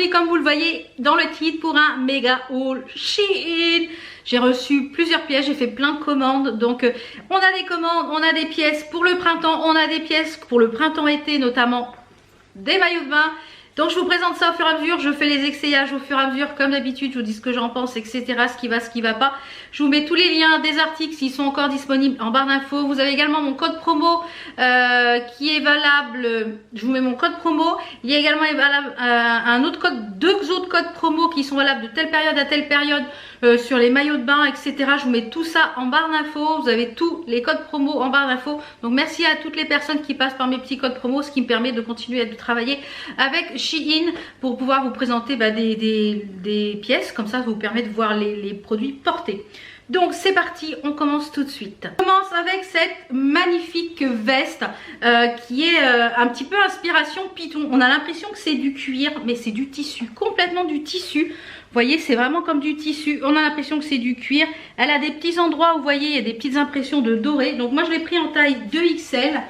aujourd'hui, comme vous le voyez dans le titre, pour un méga haul Shein. J'ai reçu plusieurs pièces, j'ai fait plein de commandes. Donc on a des commandes, on a des pièces pour le printemps, on a des pièces pour le printemps-été, notamment des maillots de bain. Donc je vous présente ça au fur et à mesure, je fais les essayages au fur et à mesure comme d'habitude, je vous dis ce que j'en pense, etc. Ce qui va pas. Je vous mets tous les liens des articles s'ils sont encore disponibles en barre d'infos. Vous avez également mon code promo qui est valable, je vous mets mon code promo. Il y a également un autre code, deux autres codes promo qui sont valables de telle période à telle période sur les maillots de bain, etc. Je vous mets tout ça en barre d'infos, vous avez tous les codes promo en barre d'infos. Donc merci à toutes les personnes qui passent par mes petits codes promo, ce qui me permet de continuer à travailler avec Shein pour pouvoir vous présenter des pièces, comme ça vous permet de voir les produits portés. Donc c'est parti, on commence tout de suite. On commence avec cette magnifique veste qui est un petit peu inspiration python. On a l'impression que c'est du cuir, mais c'est du tissu, complètement du tissu. Vous voyez, c'est vraiment comme du tissu. On a l'impression que c'est du cuir. Elle a des petits endroits où vous voyez, il y a des petites impressions de doré. Donc moi je l'ai pris en taille 2XL.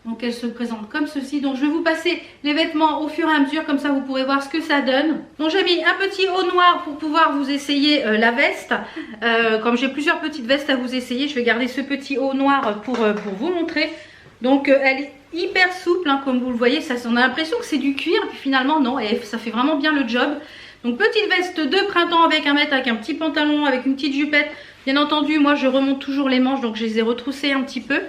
Donc elle se présente comme ceci. Donc je vais vous passer les vêtements au fur et à mesure, comme ça vous pourrez voir ce que ça donne. Donc j'ai mis un petit haut noir pour pouvoir vous essayer la veste. Comme j'ai plusieurs petites vestes à vous essayer, je vais garder ce petit haut noir pour vous montrer. Donc elle est hyper souple, hein, comme vous le voyez. Ça, on a l'impression que c'est du cuir, puis finalement non, et ça fait vraiment bien le job. Donc petite veste de printemps avec 1 mètre, avec un petit pantalon, avec une petite jupette. Bien entendu, moi je remonte toujours les manches, donc je les ai retroussées un petit peu.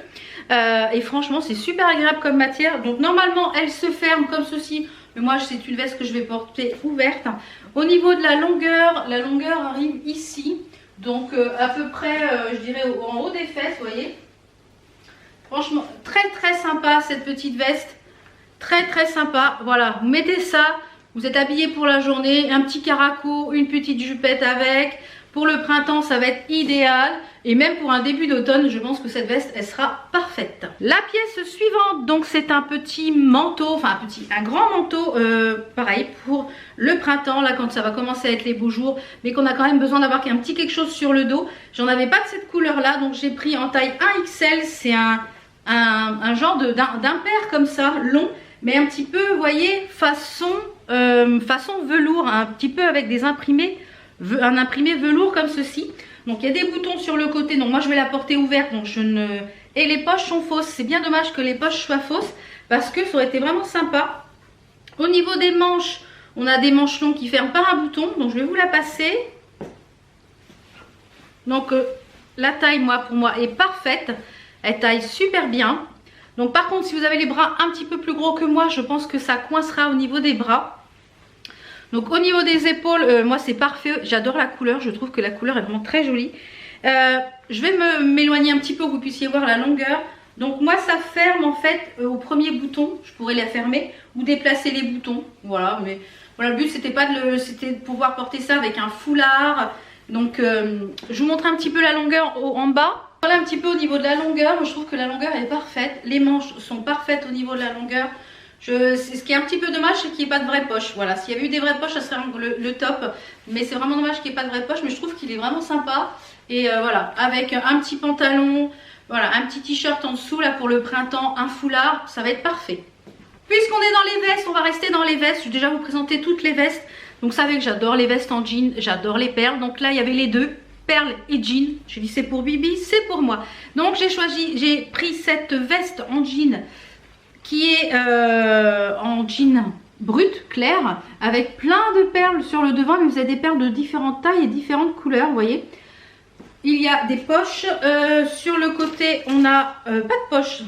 Et franchement c'est super agréable comme matière. Donc normalement elle se ferme comme ceci, mais moi c'est une veste que je vais porter ouverte. Au niveau de la longueur arrive ici, donc à peu près je dirais en haut des fesses, vous voyez. Franchement très sympa cette petite veste, très sympa. Voilà, vous mettez ça, vous êtes habillé pour la journée, un petit caraco, une petite jupette avec. Pour le printemps, ça va être idéal. Et même pour un début d'automne, je pense que cette veste, elle sera parfaite. La pièce suivante, donc c'est un petit manteau, enfin un grand manteau, pareil, pour le printemps, là quand ça va commencer à être les beaux jours, mais qu'on a quand même besoin d'avoir un petit quelque chose sur le dos. J'en avais pas de cette couleur-là, donc j'ai pris en taille 1XL. C'est un genre d'impair comme ça, long, mais un petit peu, vous voyez, façon velours, un petit peu avec des imprimés. Un imprimé velours comme ceci. Donc il y a des boutons sur le côté, donc moi je vais la porter ouverte, donc et les poches sont fausses. C'est bien dommage que les poches soient fausses parce que ça aurait été vraiment sympa. Au niveau des manches, on a des manches longues qui ferment par un bouton, donc je vais vous la passer. Donc la taille pour moi est parfaite, elle taille super bien. Donc par contre si vous avez les bras un petit peu plus gros que moi, je pense que ça coincera au niveau des bras. Donc au niveau des épaules, moi c'est parfait, j'adore la couleur, je trouve que la couleur est vraiment très jolie. Je vais m'éloigner un petit peu pour que vous puissiez voir la longueur. Donc moi ça ferme en fait au premier bouton, je pourrais la fermer ou déplacer les boutons. Voilà, mais voilà, le but c'était de pouvoir porter ça avec un foulard. Donc je vous montre un petit peu la longueur en bas. Voilà un petit peu au niveau de la longueur, je trouve que la longueur est parfaite. Les manches sont parfaites au niveau de la longueur. Ce qui est un petit peu dommage, c'est qu'il n'y ait pas de vraie poche. Voilà, s'il y avait eu des vraies poches, ça serait le top. Mais c'est vraiment dommage qu'il n'y ait pas de vraie poche. Mais je trouve qu'il est vraiment sympa. Et voilà, avec un petit pantalon, voilà, un petit t-shirt en dessous là pour le printemps, un foulard, ça va être parfait. Puisqu'on est dans les vestes, on va rester dans les vestes. Je vais déjà vous présenter toutes les vestes. Donc vous savez que j'adore les vestes en jean, j'adore les perles. Donc là, il y avait les deux, perles et jean. Je dis c'est pour Bibi, c'est pour moi. Donc j'ai pris cette veste en jean qui est en jean brut, clair, avec plein de perles sur le devant, mais vous avez des perles de différentes tailles et différentes couleurs, vous voyez. Il y a des poches, sur le côté on a pas de poches,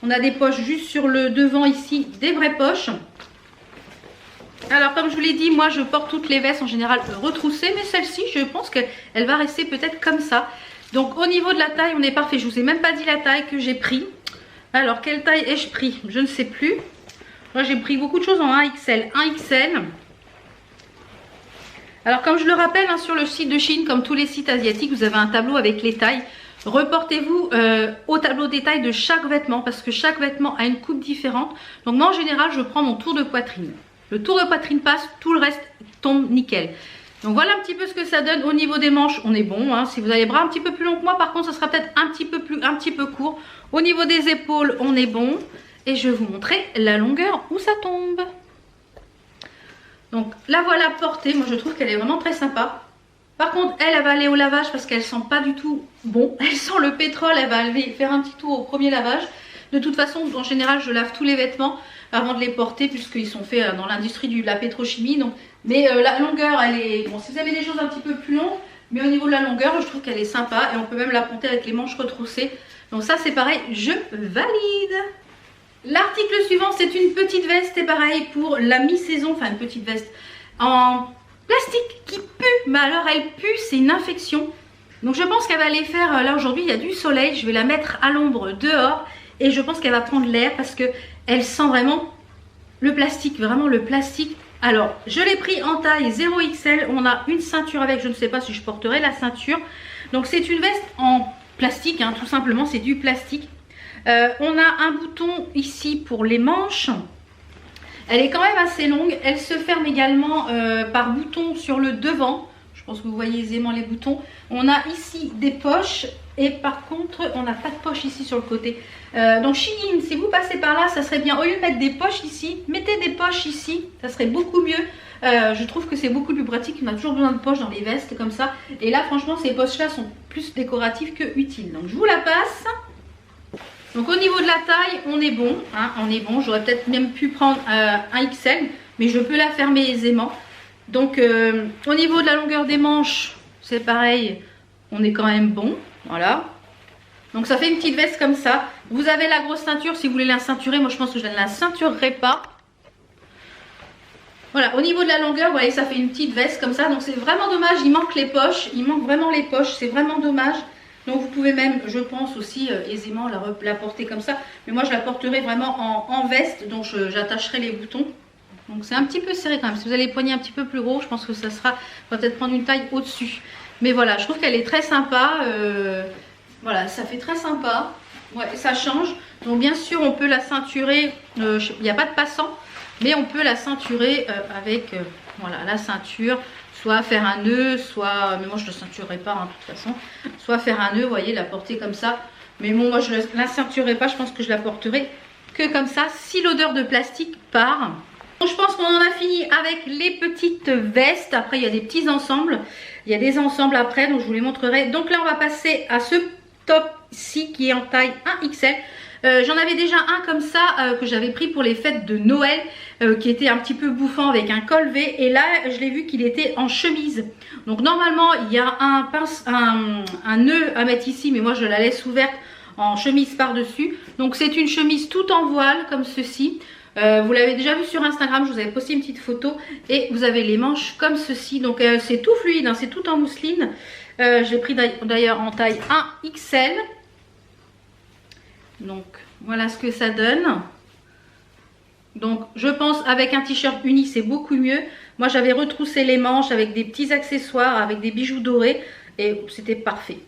on a des poches juste sur le devant ici, des vraies poches. Alors comme je vous l'ai dit, moi je porte toutes les vestes en général retroussées, mais celle-ci je pense qu'elle va rester peut-être comme ça. Donc au niveau de la taille on est parfait, je vous ai même pas dit la taille que j'ai pris. Alors, quelle taille ai-je pris? Je ne sais plus. Moi, j'ai pris beaucoup de choses en 1XL. 1XL. Alors, comme je le rappelle, hein, sur le site de Shein, comme tous les sites asiatiques, vous avez un tableau avec les tailles. Reportez-vous au tableau des tailles de chaque vêtement parce que chaque vêtement a une coupe différente. Donc, moi, en général, je prends mon tour de poitrine. Le tour de poitrine passe, tout le reste tombe nickel. Donc, voilà un petit peu ce que ça donne. Au niveau des manches, on est bon. Hein. Si vous avez les bras un petit peu plus longs que moi, par contre, ça sera peut-être un petit peu court. Au niveau des épaules, on est bon. Et je vais vous montrer la longueur où ça tombe. Donc la voilà portée, moi je trouve qu'elle est vraiment très sympa. Par contre elle va aller au lavage parce qu'elle sent pas du tout bon. Elle sent le pétrole, elle va aller faire un petit tour au premier lavage. De toute façon en général je lave tous les vêtements avant de les porter puisqu'ils sont faits dans l'industrie de la pétrochimie. Donc, mais la longueur elle est... Bon si vous avez des choses un petit peu plus longues, mais au niveau de la longueur je trouve qu'elle est sympa et on peut même la porter avec les manches retroussées. Donc ça c'est pareil, je valide. L'article suivant c'est une petite veste, c'est pareil pour la mi-saison, enfin une petite veste en plastique qui pue, mais alors elle pue, c'est une infection. Donc je pense qu'elle va aller faire, là aujourd'hui il y a du soleil, je vais la mettre à l'ombre dehors et je pense qu'elle va prendre l'air parce que elle sent vraiment le plastique, vraiment le plastique. Alors je l'ai pris en taille 0XL, on a une ceinture avec, je ne sais pas si je porterai la ceinture. Donc c'est une veste en plastique, hein, tout simplement c'est du plastique. On a un bouton ici pour les manches. Elle est quand même assez longue. Elle se ferme également par bouton sur le devant. Je pense que vous voyez aisément les boutons. On a ici des poches. Et par contre, on n'a pas de poche ici sur le côté. Donc Shein, si vous passez par là, ça serait bien. Au lieu de mettre des poches ici, mettez des poches ici. Ça serait beaucoup mieux. Je trouve que c'est beaucoup plus pratique. On a toujours besoin de poches dans les vestes comme ça. Et là, franchement, ces poches-là sont plus décoratives que utiles. Donc je vous la passe. Donc au niveau de la taille, on est bon, hein, on est bon. J'aurais peut-être même pu prendre un XL, mais je peux la fermer aisément. Donc au niveau de la longueur des manches, c'est pareil, on est quand même bon, voilà. Donc ça fait une petite veste comme ça. Vous avez la grosse ceinture si vous voulez la ceinturer. Moi je pense que je ne la ceinturerai pas. Voilà, au niveau de la longueur, vous voyez, ça fait une petite veste comme ça. Donc c'est vraiment dommage, il manque les poches, il manque vraiment les poches, c'est vraiment dommage. Donc vous pouvez même, je pense aussi aisément la porter comme ça. Mais moi je la porterai vraiment en veste, donc j'attacherai les boutons. Donc c'est un petit peu serré quand même. Si vous avez les poignets un petit peu plus gros, je pense que ça sera, on va peut-être prendre une taille au-dessus. Mais voilà, je trouve qu'elle est très sympa. Voilà, ça fait très sympa. Ouais, ça change. Donc bien sûr on peut la ceinturer, il n'y a pas de passant. Mais on peut la ceinturer avec voilà, la ceinture. Soit faire un nœud, soit... Mais moi je ne la ceinturerai pas hein, de toute façon. Soit faire un nœud, vous voyez, la porter comme ça. Mais bon, moi je ne la ceinturerai pas. Je pense que je la porterai que comme ça. Si l'odeur de plastique part. Donc, je pense qu'on en a fini avec les petites vestes. Après il y a des petits ensembles. Il y a des ensembles après, donc je vous les montrerai. Donc là on va passer à ce top-ci qui est en taille 1XL. J'en avais déjà un comme ça que j'avais pris pour les fêtes de Noël qui était un petit peu bouffant avec un col V et là je l'ai vu qu'il était en chemise. Donc normalement il y a un nœud à mettre ici mais moi je la laisse ouverte en chemise par dessus. Donc c'est une chemise tout en voile comme ceci. Vous l'avez déjà vu sur Instagram, je vous avais posté une petite photo et vous avez les manches comme ceci. Donc c'est tout fluide, hein, c'est tout en mousseline. Je l'ai pris d'ailleurs en taille 1XL. Donc voilà ce que ça donne. Donc je pense avec un t-shirt uni c'est beaucoup mieux. Moi j'avais retroussé les manches avec des petits accessoires, avec des bijoux dorés et c'était parfait.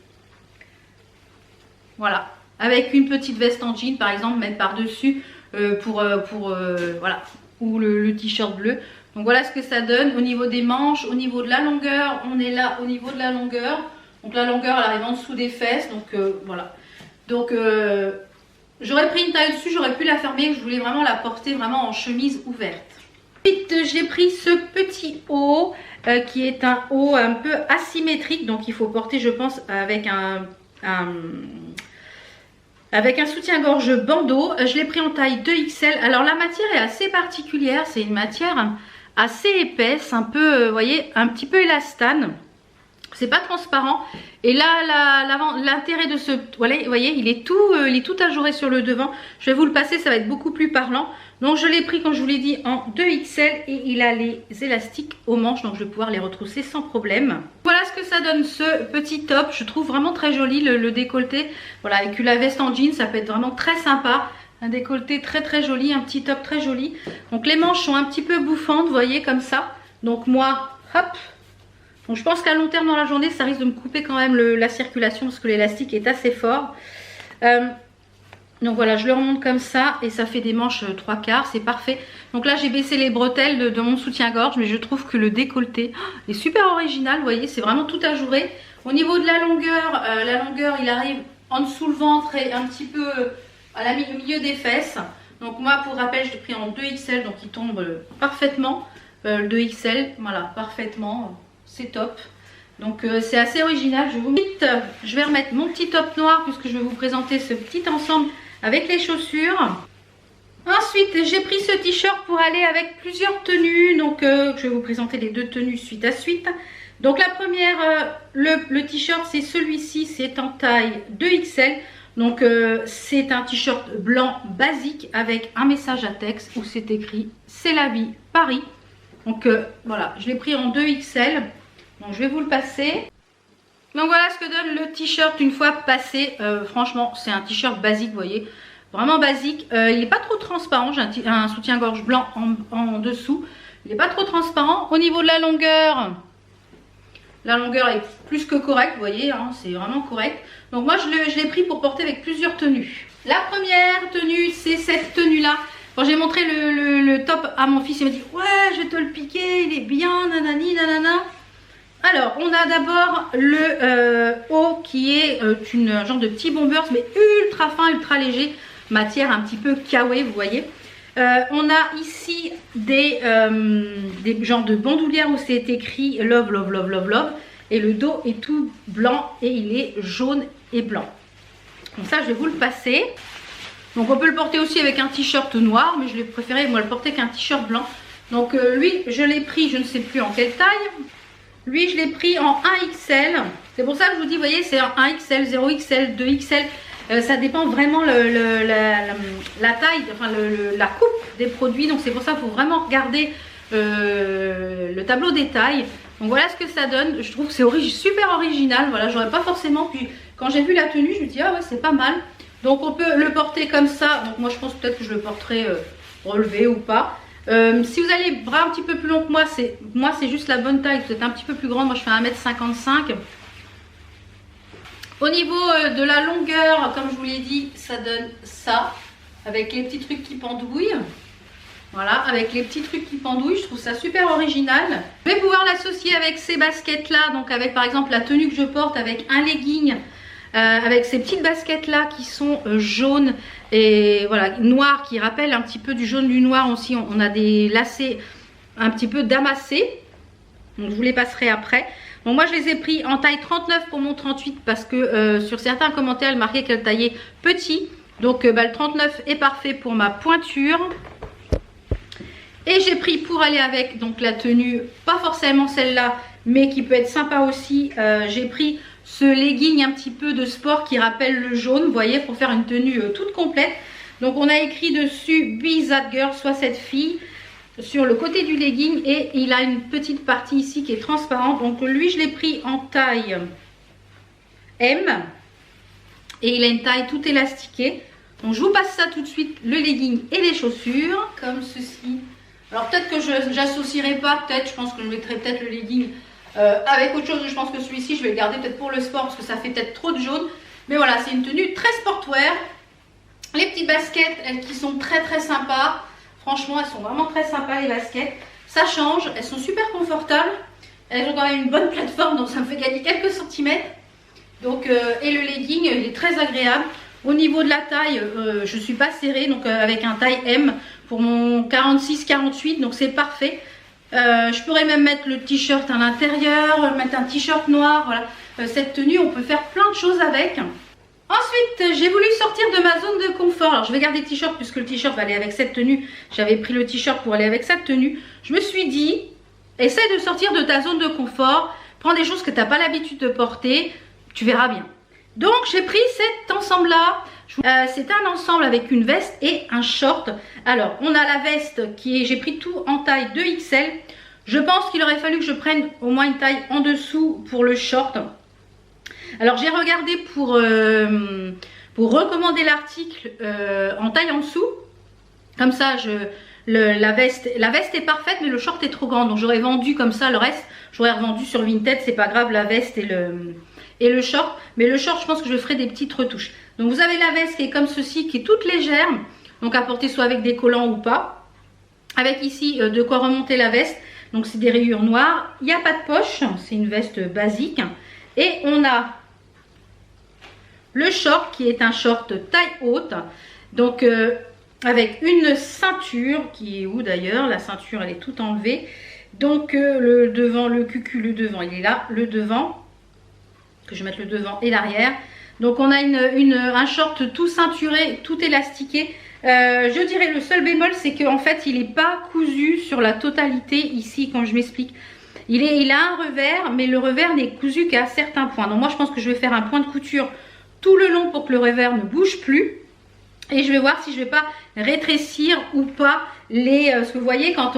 Voilà, avec une petite veste en jean par exemple, mettre par dessus voilà, ou le t-shirt bleu. Donc voilà ce que ça donne au niveau des manches, au niveau de la longueur. On est là au niveau de la longueur. Donc la longueur elle arrive en dessous des fesses. Donc voilà. Donc j'aurais pris une taille dessus, j'aurais pu la fermer. Je voulais vraiment la porter vraiment en chemise ouverte. Ensuite j'ai pris ce petit haut qui est un haut un peu asymétrique. Donc il faut porter je pense avec avec un soutien-gorge bandeau. Je l'ai pris en taille 2XL. Alors la matière est assez particulière. C'est une matière assez épaisse, un peu, vous voyez, un petit peu élastane. C'est pas transparent. Et là, l'intérêt de ce... Voilà, vous voyez, il est tout ajouré sur le devant. Je vais vous le passer, ça va être beaucoup plus parlant. Donc je l'ai pris, comme je vous l'ai dit, en 2XL. Et il a les élastiques aux manches. Donc je vais pouvoir les retrousser sans problème. Voilà ce que ça donne ce petit top. Je trouve vraiment très joli le décolleté. Voilà, avec la veste en jean, ça peut être vraiment très sympa. Un décolleté très très joli, un petit top très joli. Donc les manches sont un petit peu bouffantes, vous voyez, comme ça. Donc moi, hop. Donc je pense qu'à long terme dans la journée, ça risque de me couper quand même la circulation parce que l'élastique est assez fort. Donc voilà, je le remonte comme ça et ça fait des manches 3/4, c'est parfait. Donc là j'ai baissé les bretelles de mon soutien-gorge, mais je trouve que le décolleté est super original, vous voyez, c'est vraiment tout ajouré. Au niveau de la longueur il arrive en dessous le ventre et un petit peu au milieu des fesses. Donc moi pour rappel je l'ai pris en 2XL, donc il tombe parfaitement. le 2XL, voilà, parfaitement, c'est top. Donc c'est assez original. Je vais remettre mon petit top noir puisque je vais vous présenter ce petit ensemble avec les chaussures. Ensuite, j'ai pris ce t-shirt pour aller avec plusieurs tenues. Donc je vais vous présenter les deux tenues suite à suite. Donc la première, le t-shirt c'est celui-ci, c'est en taille 2XL. Donc c'est un t-shirt blanc basique avec un message à texte où c'est écrit « C'est la vie, Paris ». Donc voilà, je l'ai pris en 2XL. Donc je vais vous le passer. Donc voilà ce que donne le t-shirt une fois passé. Franchement, c'est un t-shirt basique, vous voyez. Vraiment basique. Il n'est pas trop transparent. J'ai un soutien-gorge blanc en dessous. Il n'est pas trop transparent. Au niveau de la longueur est plus que correcte, vous voyez. Hein, c'est vraiment correct. Donc moi, je l'ai pris pour porter avec plusieurs tenues. La première tenue, c'est cette tenue-là. Quand j'ai montré le top à mon fils, il m'a dit « Ouais, je vais te le piquer, il est bien, nanani, nanana ». Alors, on a d'abord le haut qui est un genre de petit bombers, mais ultra fin, ultra léger. Matière un petit peu kawaii, vous voyez. On a ici des genres de bandoulières où c'est écrit « Love, love, love, love, love ». Et le dos est tout blanc et il est jaune et blanc. Donc ça, je vais vous le passer. Donc on peut le porter aussi avec un t-shirt noir, mais je l'ai préféré moi le porter qu'un t-shirt blanc. Donc lui, je l'ai pris, je ne sais plus en quelle taille. Lui, je l'ai pris en 1XL. C'est pour ça que je vous dis, vous voyez, c'est un 1XL, 0XL, 2XL. Ça dépend vraiment la taille, enfin la coupe des produits. Donc c'est pour ça qu'il faut vraiment regarder le tableau des tailles. Donc voilà ce que ça donne. Je trouve que c'est super original. Voilà, j'aurais pas forcément. Puis quand j'ai vu la tenue, je me dis ah ouais, c'est pas mal. Donc on peut le porter comme ça. Donc moi je pense peut-être que je le porterai relevé ou pas. Si vous avez les bras un petit peu plus longs que moi c'est juste la bonne taille. Vous êtes un petit peu plus grande. Moi je fais 1m55. Au niveau de la longueur, comme je vous l'ai dit, ça donne ça. Avec les petits trucs qui pendouillent. Voilà, avec les petits trucs qui pendouillent, je trouve ça super original. Je vais pouvoir l'associer avec ces baskets là, donc avec par exemple la tenue que je porte avec un legging, avec ces petites baskets là qui sont jaunes et voilà, noires, qui rappellent un petit peu du jaune du noir aussi. On a des lacets un petit peu damassés, donc je vous les passerai après. Donc moi je les ai pris en taille 39 pour mon 38 parce que sur certains commentaires il marquait qu'elle taillait petit. Donc le 39 est parfait pour ma pointure. Et j'ai pris pour aller avec donc la tenue, pas forcément celle-là, mais qui peut être sympa aussi. J'ai pris ce legging un petit peu de sport qui rappelle le jaune, vous voyez, pour faire une tenue toute complète. Donc on a écrit dessus Be That Girl, soit cette fille, sur le côté du legging. Et il a une petite partie ici qui est transparente. Donc lui, je l'ai pris en taille M. Et il a une taille tout élastiquée. Donc je vous passe ça tout de suite, le legging et les chaussures, comme ceci. Alors peut-être que je n'associerai pas, je pense que je mettrai peut-être le legging avec autre chose. Je pense que celui-ci, je vais le garder peut-être pour le sport parce que ça fait peut-être trop de jaune. Mais voilà, c'est une tenue très sportwear. Les petites baskets, elles qui sont très très sympas. Franchement, elles sont vraiment très sympas les baskets. Ça change, elles sont super confortables. Elles ont quand même une bonne plateforme, donc ça me fait gagner quelques centimètres. Donc, et le legging, il est très agréable. Au niveau de la taille, je ne suis pas serrée, donc avec un taille M pour mon 46-48, donc c'est parfait. Je pourrais même mettre le t-shirt à l'intérieur, mettre un t-shirt noir, voilà. Cette tenue, on peut faire plein de choses avec. Ensuite, j'ai voulu sortir de ma zone de confort. Alors, je vais garder le t-shirt puisque le t-shirt va aller avec cette tenue. J'avais pris le t-shirt pour aller avec cette tenue. Je me suis dit, essaie de sortir de ta zone de confort. Prends des choses que tu n'as pas l'habitude de porter. Tu verras bien. Donc, j'ai pris cet ensemble-là. C'est un ensemble avec une veste et un short. Alors, on a la veste qui est... J'ai pris tout en taille 2XL. Je pense qu'il aurait fallu que je prenne au moins une taille en dessous pour le short. Alors, j'ai regardé pour recommander l'article en taille en dessous. Comme ça, la veste est parfaite, mais le short est trop grand. Donc, j'aurais vendu comme ça le reste. J'aurais revendu sur Vinted. C'est pas grave, la veste et le short. Mais le short, je pense que je ferai des petites retouches. Donc, vous avez la veste qui est comme ceci, qui est toute légère. Donc, à porter soit avec des collants ou pas. Avec ici, de quoi remonter la veste. Donc, c'est des rayures noires. Il n'y a pas de poche. C'est une veste basique. Et on a le short qui est un short taille haute. Donc, avec une ceinture qui est où d'ailleurs? La ceinture elle est toute enlevée. Donc le devant, le cucu, le devant il est là, le devant, que je vais mettre le devant et l'arrière. Donc on a un short tout ceinturé, tout élastiqué. Je dirais le seul bémol c'est qu'en fait il n'est pas cousu sur la totalité ici quand je m'explique. Il a un revers mais le revers n'est cousu qu'à certains points. Donc moi je pense que je vais faire un point de couture tout le long pour que le revers ne bouge plus. Et je vais voir si je vais pas rétrécir ou pas ce que vous voyez quand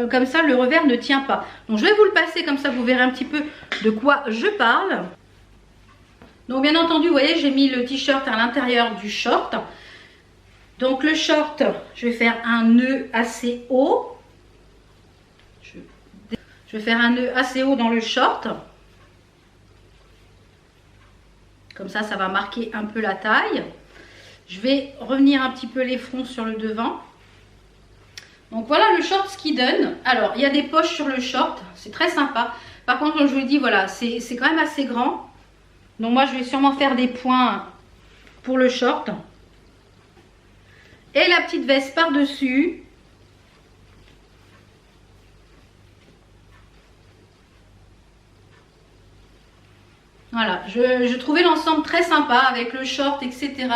comme ça le revers ne tient pas. Donc je vais vous le passer comme ça vous verrez un petit peu de quoi je parle. Donc bien entendu vous voyez j'ai mis le t-shirt à l'intérieur du short. Donc le short je vais faire un nœud assez haut. Je vais faire un nœud assez haut dans le short. Comme ça va marquer un peu la taille. Je vais revenir un petit peu les fronts sur le devant. Donc voilà le short ce qu'il donne. Alors il y a des poches sur le short, c'est très sympa. Par contre comme je vous le dis voilà c'est quand même assez grand. Donc moi je vais sûrement faire des points pour le short. Et la petite veste par dessus. Voilà, je trouvais l'ensemble très sympa avec le short etc.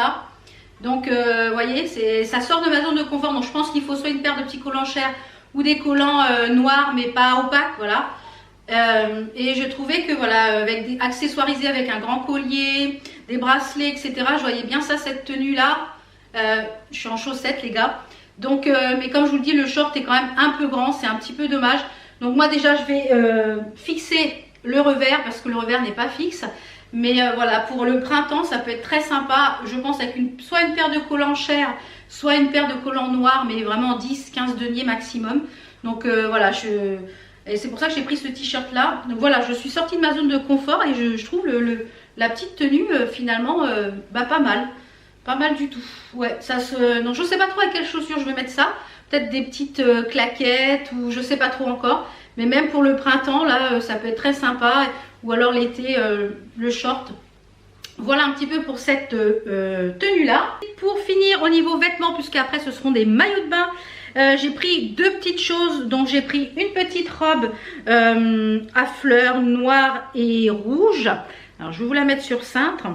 Donc vous voyez ça sort de ma zone de confort. Donc je pense qu'il faut soit une paire de petits collants chers ou des collants noirs mais pas opaques, voilà. Et je trouvais que voilà avec accessoirisé avec un grand collier, des bracelets etc. Je voyais bien ça cette tenue là. Je suis en chaussettes les gars. Donc mais comme je vous le dis le short est quand même un peu grand, c'est un petit peu dommage. Donc moi déjà je vais fixer le revers parce que le revers n'est pas fixe. Mais voilà, pour le printemps, ça peut être très sympa. Je pense avec soit une paire de collants chers, soit une paire de collants noirs, mais vraiment 10-15 deniers maximum. Donc voilà, et c'est pour ça que j'ai pris ce t-shirt là. Donc voilà, je suis sortie de ma zone de confort et je trouve la petite tenue finalement pas mal. Pas mal du tout. Ouais, donc je sais pas trop avec quelles chaussures je vais mettre ça. Peut-être des petites claquettes ou je sais pas trop encore. Mais même pour le printemps, là, ça peut être très sympa. Ou alors l'été, le short. Voilà un petit peu pour cette tenue là. Pour finir au niveau vêtements, puisqu'après ce seront des maillots de bain, j'ai pris deux petites choses. Donc j'ai pris une petite robe à fleurs noire et rouge. Alors je vais vous la mettre sur cintre.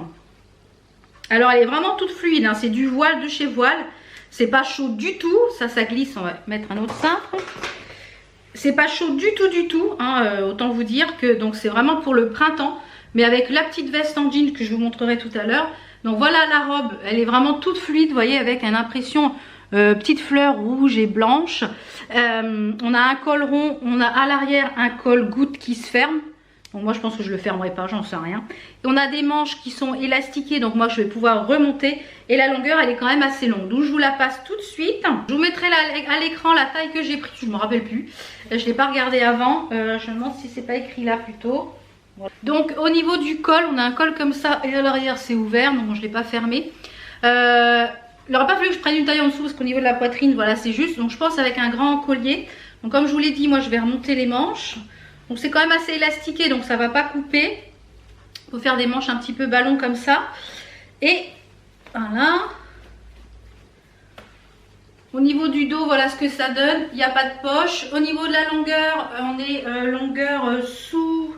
Alors elle est vraiment toute fluide, hein. C'est du voile de chez Voile. C'est pas chaud du tout. Ça glisse, on va mettre un autre cintre. C'est pas chaud du tout, hein, autant vous dire que donc c'est vraiment pour le printemps, mais avec la petite veste en jean que je vous montrerai tout à l'heure. Donc voilà la robe, elle est vraiment toute fluide, vous voyez, avec une impression petite fleur rouge et blanche. On a un col rond, on a à l'arrière un col goutte qui se ferme. Donc moi je pense que je le fermerai pas, j'en sais rien. Et on a des manches qui sont élastiquées, donc moi je vais pouvoir remonter. Et la longueur elle est quand même assez longue, donc je vous la passe tout de suite. Je vous mettrai à l'écran la taille que j'ai pris, je ne me rappelle plus. Je ne l'ai pas regardé avant, je me demande si c'est pas écrit là plutôt. Voilà. Donc au niveau du col, on a un col comme ça et à l'arrière c'est ouvert, donc je ne l'ai pas fermé. Il n'aurait pas fallu que je prenne une taille en dessous parce qu'au niveau de la poitrine, voilà c'est juste. Donc je pense avec un grand collier. Donc comme je vous l'ai dit, moi je vais remonter les manches. Donc c'est quand même assez élastiqué, donc ça va pas couper. Il faut faire des manches un petit peu ballon comme ça. Et voilà. Au niveau du dos, voilà ce que ça donne. Il n'y a pas de poche. Au niveau de la longueur, on est longueur sous...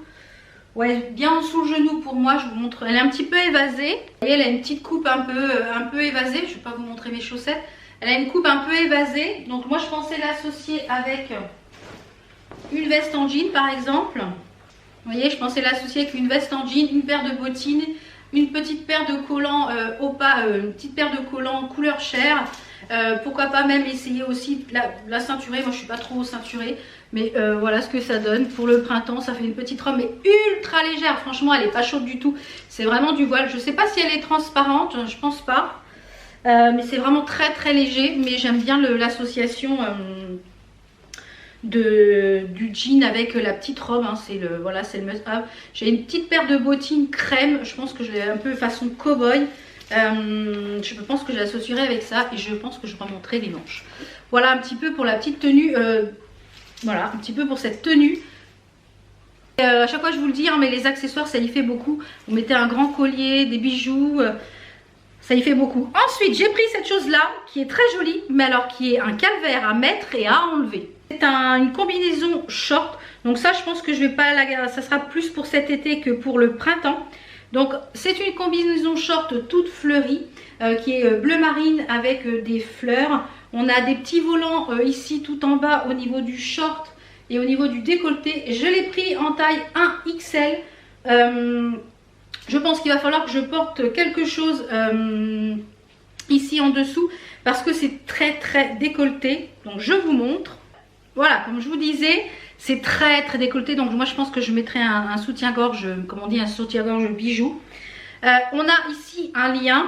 Ouais, bien en dessous le genou pour moi, je vous montre. Elle est un petit peu évasée. Vous voyez, elle a une petite coupe un peu évasée. Je ne vais pas vous montrer mes chaussettes. Elle a une coupe un peu évasée. Donc moi je pensais l'associer avec... une veste en jean par exemple. Vous voyez, je pensais l'associer avec une veste en jean, une paire de bottines, une petite paire de collants une petite paire de collants couleur chair. Pourquoi pas même essayer aussi de la ceinturer. Moi je suis pas trop ceinturée, mais voilà ce que ça donne pour le printemps. Ça fait une petite robe mais ultra légère, franchement elle est pas chaude du tout. C'est vraiment du voile, je sais pas si elle est transparente, je pense pas, mais c'est vraiment très très léger. Mais j'aime bien l'association du jean avec la petite robe, hein. Voilà, c'est le must have. J'ai une petite paire de bottines crème, je pense que je l'ai un peu façon cow-boy. Je pense que je l'associerai avec ça et je pense que je remonterai les manches. Voilà un petit peu pour la petite tenue, voilà un petit peu pour cette tenue. À chaque fois je vous le dis, hein, mais les accessoires ça y fait beaucoup. Vous mettez un grand collier, des bijoux, ça y fait beaucoup. Ensuite, j'ai pris cette chose-là qui est très jolie, mais alors qui est un calvaire à mettre et à enlever. C'est une combinaison short. Donc ça, je pense que je vais pas la... ça sera plus pour cet été que pour le printemps. Donc c'est une combinaison short toute fleurie qui est bleu marine avec des fleurs. On a des petits volants ici tout en bas au niveau du short et au niveau du décolleté. Je l'ai pris en taille 1XL. Je pense qu'il va falloir que je porte quelque chose ici en dessous parce que c'est très décolleté. Donc je vous montre. Voilà, comme je vous disais, c'est très décolleté. Donc moi je pense que je mettrai un soutien-gorge, comme on dit, un soutien-gorge bijou. On a ici un lien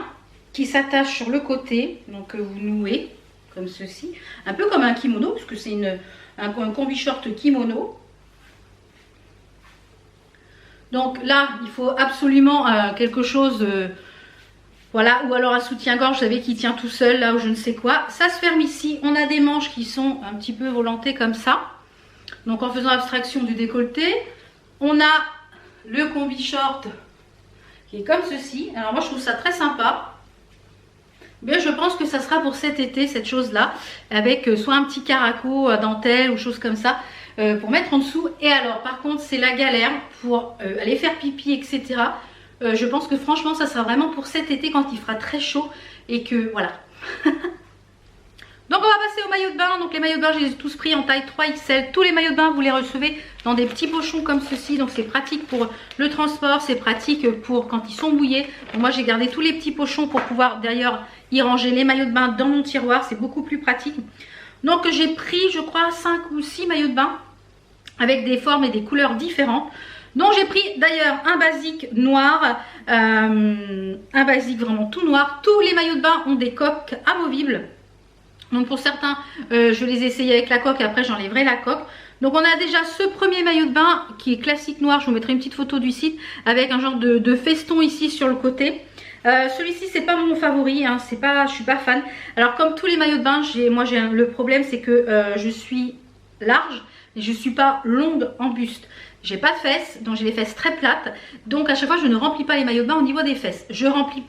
qui s'attache sur le côté. Donc vous nouez comme ceci. Un peu comme un kimono, parce que c'est un combi short kimono. Donc là, il faut absolument quelque chose, voilà, ou alors un soutien-gorge, vous savez, qui tient tout seul, là, ou je ne sais quoi. Ça se ferme ici. On a des manches qui sont un petit peu volantées comme ça. Donc en faisant abstraction du décolleté, on a le combi short qui est comme ceci. Alors moi, je trouve ça très sympa. Mais je pense que ça sera pour cet été, cette chose-là, avec soit un petit caraco à dentelle ou chose comme ça. Pour mettre en dessous. Et alors par contre c'est la galère pour aller faire pipi, etc. Je pense que franchement ça sera vraiment pour cet été quand il fera très chaud et que voilà. Donc on va passer aux maillots de bain. Donc les maillots de bain, je les ai tous pris en taille 3XL. Tous les maillots de bain, vous les recevez dans des petits pochons comme ceci. Donc c'est pratique pour le transport, c'est pratique pour quand ils sont mouillés. Donc, moi j'ai gardé tous les petits pochons pour pouvoir d'ailleurs y ranger les maillots de bain dans mon tiroir. C'est beaucoup plus pratique. Donc j'ai pris je crois 5 ou 6 maillots de bain avec des formes et des couleurs différentes. Donc j'ai pris d'ailleurs un basique noir, un basique vraiment tout noir. Tous les maillots de bain ont des coques amovibles. Donc pour certains, je les ai essayés avec la coque et après j'enlèverai la coque. Donc on a déjà ce premier maillot de bain qui est classique noir. Je vous mettrai une petite photo du site avec un genre de feston ici sur le côté. Celui-ci c'est pas mon favori, hein, je suis pas fan. Alors comme tous les maillots de bain, le problème c'est que je suis large. Je ne suis pas longue en buste. J'ai pas de fesses, donc j'ai les fesses très plates. Donc à chaque fois je ne remplis pas les maillots de bain au niveau des fesses. Je remplis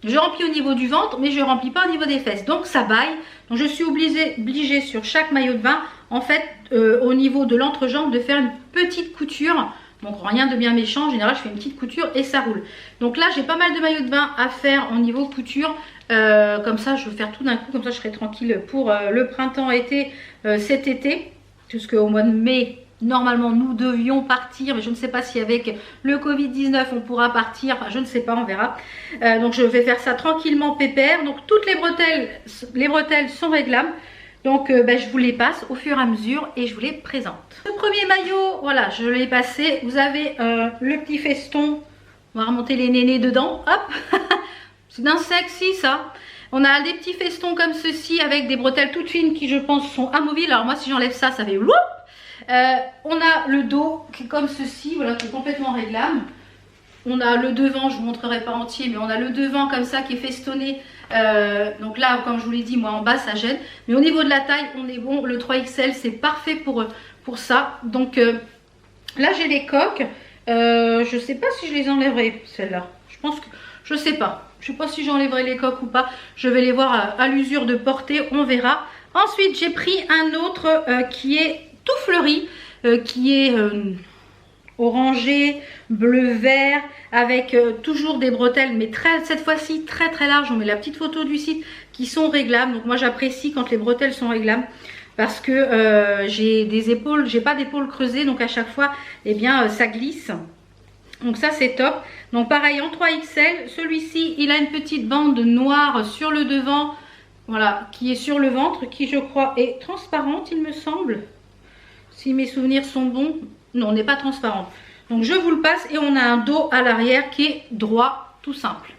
au niveau du ventre, mais je ne remplis pas au niveau des fesses. Donc ça baille. Donc je suis obligée sur chaque maillot de bain, en fait, au niveau de l'entrejambe, de faire une petite couture. Donc rien de bien méchant. En général je fais une petite couture et ça roule. Donc là j'ai pas mal de maillots de bain à faire au niveau couture. Comme ça je vais faire tout d'un coup, comme ça je serai tranquille pour le printemps-été cet été. Puisqu'au mois de mai, normalement, nous devions partir. Mais je ne sais pas si avec le Covid-19, on pourra partir. Enfin, je ne sais pas, on verra. Donc, je vais faire ça tranquillement, pépère. Donc, toutes les bretelles sont réglables. Donc, je vous les passe au fur et à mesure et je vous les présente. Le premier maillot, voilà, je l'ai passé. Vous avez le petit feston. On va remonter les nénés dedans. Hop. C'est d'un sexy, ça. On a des petits festons comme ceci avec des bretelles toutes fines qui je pense sont amovibles. Alors moi si j'enlève ça, ça fait whoop. On a le dos qui est comme ceci, voilà, qui est complètement réglable. On a le devant, je ne vous montrerai pas entier, mais on a le devant comme ça qui est festonné. Donc là, comme je vous l'ai dit, moi en bas ça gêne. Mais au niveau de la taille, on est bon. Le 3XL c'est parfait pour ça. Donc là j'ai les coques. Je ne sais pas si je les enlèverai celles-là. Je pense que, je sais pas. Je ne sais pas si j'enlèverai les coques ou pas. Je vais les voir à l'usure de portée. On verra. Ensuite, j'ai pris un autre qui est tout fleuri. Qui est orangé, bleu-vert. Avec toujours des bretelles. Mais cette fois-ci très larges. On met la petite photo du site qui sont réglables. Donc moi, j'apprécie quand les bretelles sont réglables. Parce que j'ai des épaules. J'ai pas d'épaule creusée. Donc à chaque fois, eh bien, ça glisse. Donc ça c'est top. Donc pareil en 3XL, celui-ci il a une petite bande noire sur le devant, voilà, qui est sur le ventre, qui je crois est transparente il me semble. Si mes souvenirs sont bons, non, n'est pas transparente. Donc je vous le passe et on a un dos à l'arrière qui est droit, tout simple.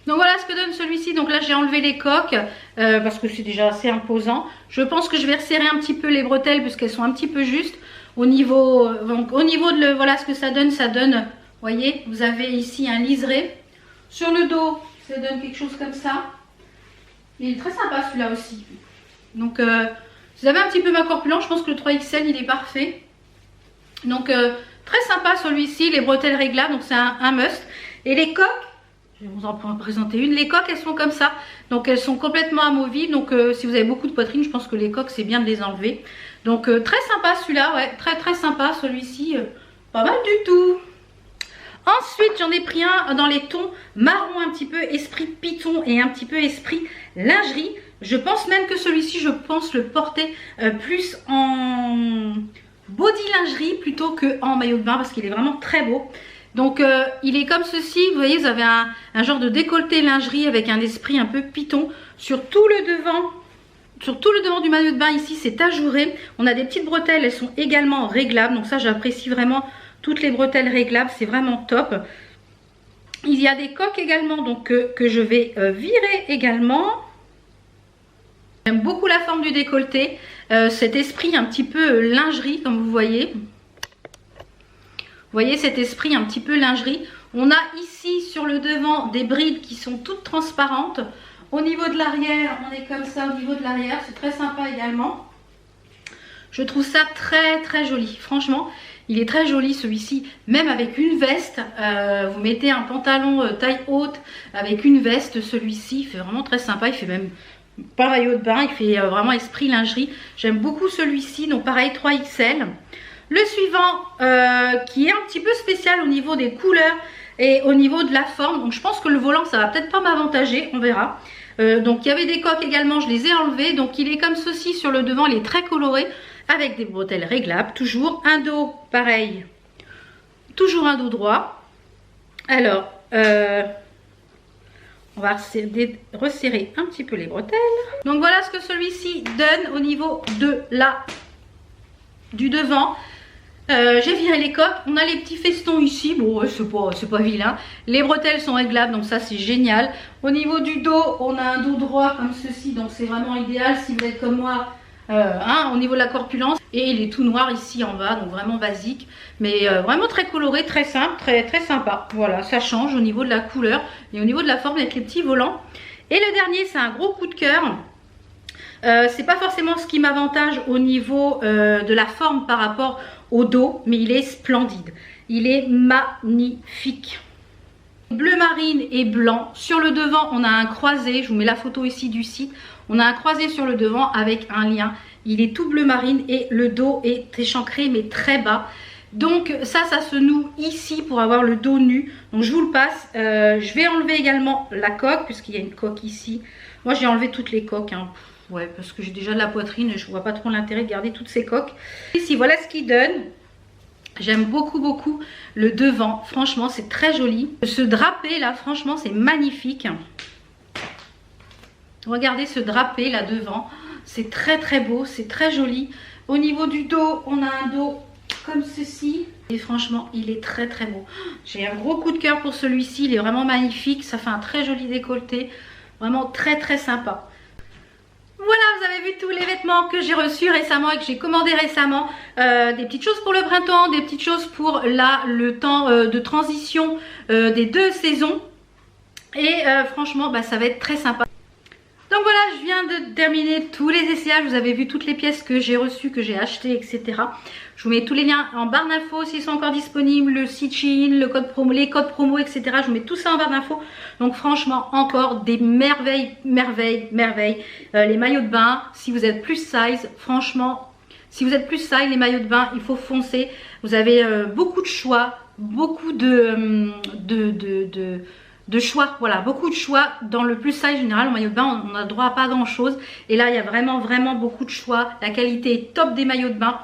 Donc voilà ce que donne celui-ci. Donc là j'ai enlevé les coques parce que c'est déjà assez imposant. Je pense que je vais resserrer un petit peu les bretelles puisqu'elles sont un petit peu justes. Au niveau de voilà ce que ça donne, voyez, vous avez ici un liseré. Sur le dos, ça donne quelque chose comme ça. Il est très sympa celui-là aussi. Donc, vous avez un petit peu ma corpulence, je pense que le 3XL, il est parfait. Donc, très sympa celui-ci, les bretelles réglables, donc c'est un must. Et les coques, Je vais vous en présenter une. Les coques, elles sont comme ça. Donc, elles sont complètement amovibles. Donc, si vous avez beaucoup de poitrine, je pense que les coques, c'est bien de les enlever. Donc, très sympa celui-là. Ouais, très sympa celui-ci. Pas mal du tout. Ensuite, j'en ai pris un dans les tons marron, un petit peu esprit python et un petit peu esprit lingerie. Je pense même que celui-ci, je pense le porter plus en body lingerie plutôt qu'en maillot de bain parce qu'il est vraiment très beau. Donc il est comme ceci, vous voyez, vous avez un genre de décolleté lingerie avec un esprit un peu python sur tout le devant. Sur tout le devant du maillot de bain ici, c'est ajouré. On a des petites bretelles, elles sont également réglables. Donc ça, j'apprécie vraiment toutes les bretelles réglables, c'est vraiment top. Il y a des coques également, donc que je vais virer également. J'aime beaucoup la forme du décolleté, cet esprit un petit peu lingerie, comme vous voyez. Vous voyez cet esprit un petit peu lingerie. On a ici sur le devant des brides qui sont toutes transparentes. Au niveau de l'arrière, on est comme ça au niveau de l'arrière. C'est très sympa également. Je trouve ça très joli. Franchement, il est très joli celui-ci. Même avec une veste, vous mettez un pantalon taille haute avec une veste. Celui-ci, il fait vraiment très sympa. Il fait même pas maillot de bain. Il fait vraiment esprit lingerie. J'aime beaucoup celui-ci. Donc pareil, 3XL. Le suivant qui est un petit peu spécial au niveau des couleurs et au niveau de la forme. Donc je pense que le volant ça va peut-être pas m'avantager, on verra. Donc il y avait des coques également, je les ai enlevées. Donc il est comme ceci sur le devant, il est très coloré avec des bretelles réglables. Toujours un dos pareil, toujours un dos droit. Alors on va resserrer un petit peu les bretelles. Donc voilà ce que celui-ci donne au niveau de du devant. J'ai viré les coques, on a les petits festons ici, bon c'est pas vilain. Les bretelles sont réglables, donc ça c'est génial. Au niveau du dos, on a un dos droit comme ceci, donc c'est vraiment idéal si vous êtes comme moi, au niveau de la corpulence. Et il est tout noir ici en bas, donc vraiment basique, mais vraiment très coloré, très simple, très sympa. Voilà, ça change au niveau de la couleur et au niveau de la forme avec les petits volants. Et le dernier, c'est un gros coup de cœur. C'est pas forcément ce qui m'avantage au niveau de la forme par rapport au dos, mais il est splendide, il est magnifique. Bleu marine et blanc. Sur le devant on a un croisé, je vous mets la photo ici du site. On a un croisé sur le devant avec un lien, il est tout bleu marine et le dos est échancré mais très bas. Donc ça se noue ici pour avoir le dos nu. Donc je vous le passe. Je vais enlever également la coque puisqu'il y a une coque ici. Moi j'ai enlevé toutes les coques hein. Ouais, parce que j'ai déjà de la poitrine et je vois pas trop l'intérêt de garder toutes ces coques. Ici, voilà ce qu'il donne. J'aime beaucoup le devant. Franchement, c'est très joli. Ce drapé là, franchement, c'est magnifique. Regardez ce drapé là devant. C'est très beau, c'est très joli. Au niveau du dos, on a un dos comme ceci. Et franchement, il est très beau. J'ai un gros coup de cœur pour celui-ci. Il est vraiment magnifique. Ça fait un très joli décolleté. Vraiment très sympa. Voilà, vous avez vu tous les vêtements que j'ai reçus récemment et que j'ai commandé récemment. Des petites choses pour le printemps, des petites choses pour le temps de transition des deux saisons. Et franchement, ça va être très sympa. Donc voilà, je viens de terminer tous les essayages. Vous avez vu toutes les pièces que j'ai reçues, que j'ai achetées, etc. Je vous mets tous les liens en barre d'infos s'ils sont encore disponibles, le site Shein, le code promo, les codes promo, etc. Je vous mets tout ça en barre d'infos. Donc franchement, encore des merveilles. Les maillots de bain, si vous êtes plus size, franchement, si vous êtes plus size, les maillots de bain, il faut foncer. Vous avez beaucoup de choix, beaucoup de choix, voilà, beaucoup de choix. Dans le plus size général, au maillot de bain, on a droit à pas grand chose. Et là, il y a vraiment beaucoup de choix. La qualité est top des maillots de bain.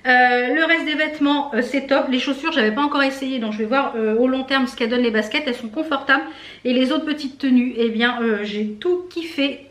Le reste des vêtements c'est top. Les chaussures j'avais pas encore essayé, donc je vais voir au long terme ce qu'elles donnent les baskets. Elles sont confortables. Et les autres petites tenues, eh bien j'ai tout kiffé.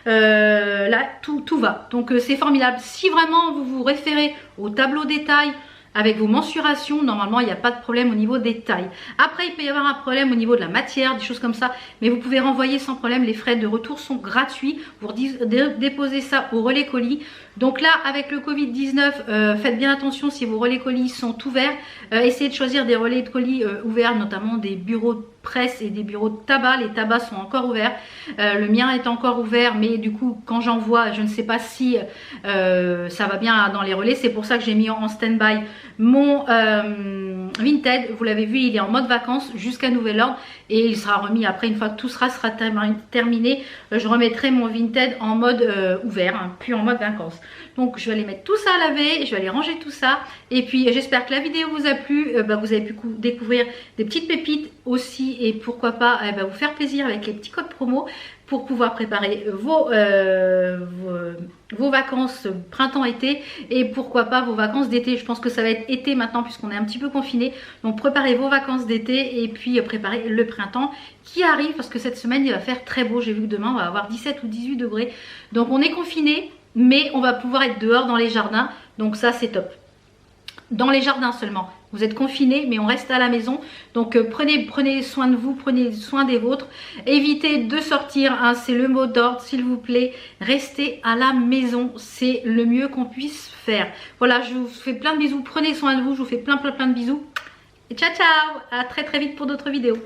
Là tout va, donc c'est formidable. Si vraiment vous vous référez au tableau détail avec vos mensurations, normalement il n'y a pas de problème au niveau des tailles. Après il peut y avoir un problème au niveau de la matière, des choses comme ça, mais vous pouvez renvoyer sans problème. Les frais de retour sont gratuits. Vous déposez ça au relais colis. Donc là avec le Covid-19, faites bien attention si vos relais colis sont ouverts. Essayez de choisir des relais de colis ouverts, notamment des bureaux presse et des bureaux de tabac. Les tabacs sont encore ouverts, le mien est encore ouvert, mais du coup quand j'en vois, je ne sais pas si ça va bien dans les relais. C'est pour ça que j'ai mis en stand-by mon Vinted. Vous l'avez vu, il est en mode vacances jusqu'à nouvel ordre et il sera remis après. Une fois que tout sera terminé, je remettrai mon Vinted en mode ouvert, hein, puis en mode vacances. Donc je vais aller mettre tout ça à laver, je vais aller ranger tout ça, et puis j'espère que la vidéo vous a plu. Vous avez pu découvrir des petites pépites aussi, et pourquoi pas vous faire plaisir avec les petits codes promo pour pouvoir préparer vos vacances printemps-été, et pourquoi pas vos vacances d'été. Je pense que ça va être été maintenant puisqu'on est un petit peu confiné. Donc préparez vos vacances d'été et puis préparez le printemps qui arrive, parce que cette semaine il va faire très beau. J'ai vu que demain on va avoir 17 ou 18 degrés. Donc on est confiné, mais on va pouvoir être dehors dans les jardins. Donc ça c'est top. Dans les jardins seulement. Vous êtes confinés, mais on reste à la maison. Donc prenez soin de vous, prenez soin des vôtres. Évitez de sortir, hein, c'est le mot d'ordre, s'il vous plaît. Restez à la maison, c'est le mieux qu'on puisse faire. Voilà, je vous fais plein de bisous. Prenez soin de vous, je vous fais plein de bisous. Et ciao ciao, à très vite pour d'autres vidéos.